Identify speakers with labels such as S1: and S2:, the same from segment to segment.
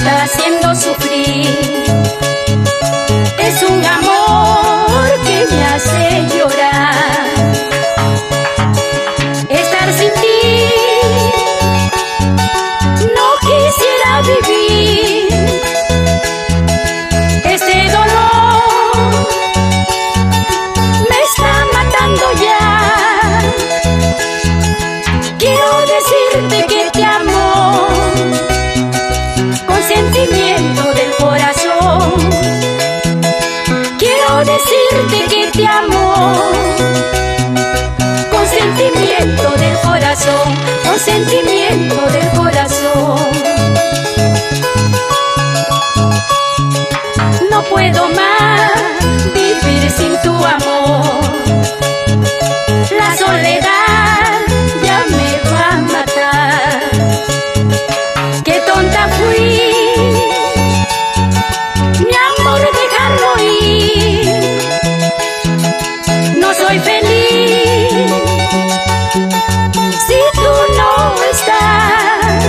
S1: está haciendo sufrir. Es un amor que me hace llorar. Estar sin ti, no quisiera vivir. Este dolor me está matando ya. Quiero decirte que te amo con sentimiento del corazón. Quiero decirte que te amo con sentimiento del corazón, con sentimiento del corazón. No puedo más vivir sin tu amor. La soledad ya me va a matar. Qué tonta fui, mi amor, dejarlo ir. No soy feliz si tú no estás,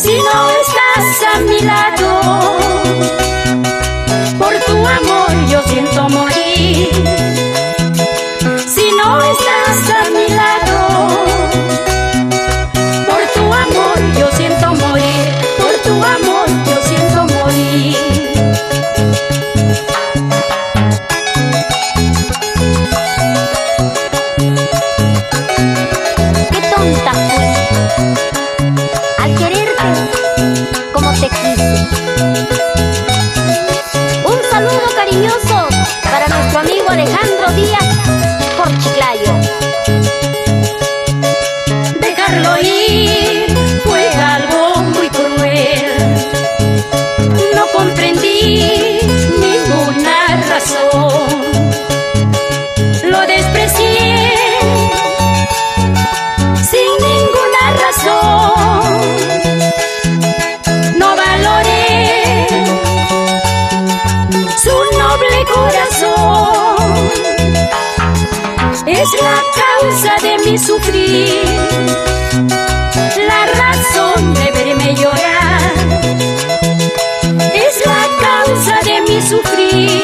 S1: si no estás a mi lado. Por tu amor yo siento morir. Si no estás a mi lado, por tu amor yo siento morir. Por tu amor yo siento morir.
S2: Qué tonta fui al quererte como te quise. Un saludo cariñoso para nuestro amigo Alejandro Díaz por Chiclayo.
S1: Dejarlo ir fue algo muy cruel. No comprendí ninguna razón. Lo desprecié sin ninguna razón. No valoré su noble corazón. Es la causa de mi sufrir, la razón de verme llorar. Es la causa de mi sufrir,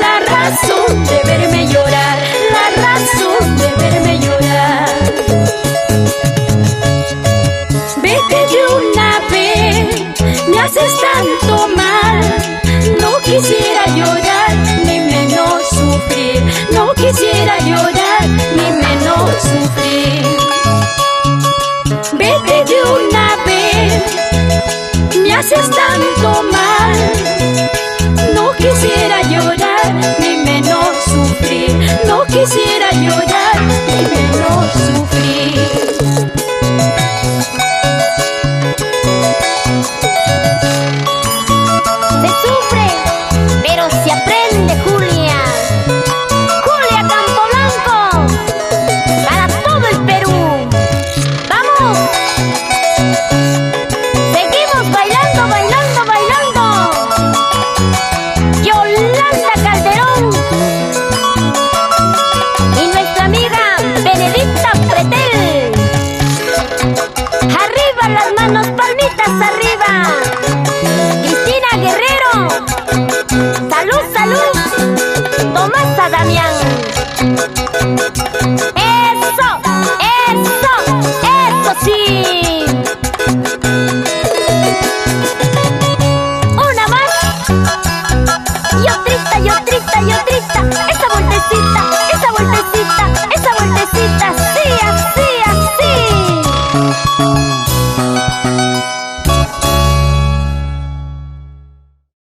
S1: la razón de verme llorar, la razón de verme llorar. Vete de una vez, me haces tanto mal. No quisiera llorar, ni menos sufrir. No quisiera llorar, ni menos sufrir. Vete de una vez, me haces tanto mal. No quisiera llorar, ni menos sufrir. No quisiera llorar, ni menos sufrir.
S2: Se sufre, pero se aprende, Julia. Julia Campoblanco, para todo el Perú. ¡Vamos! Seguimos bailando, bailando, bailando. Yolanda Calderón y nuestra amiga Benedicta Pretel. Arriba las manos, palmitas arriba. Cristina Guerrero, salud, salud. Tomás Damián. Eso, eso, eso sí. Una más. Y otrita, y otrita, y otrita. Esa vueltecita, esa vueltecita, esa vueltecita. Sí, así.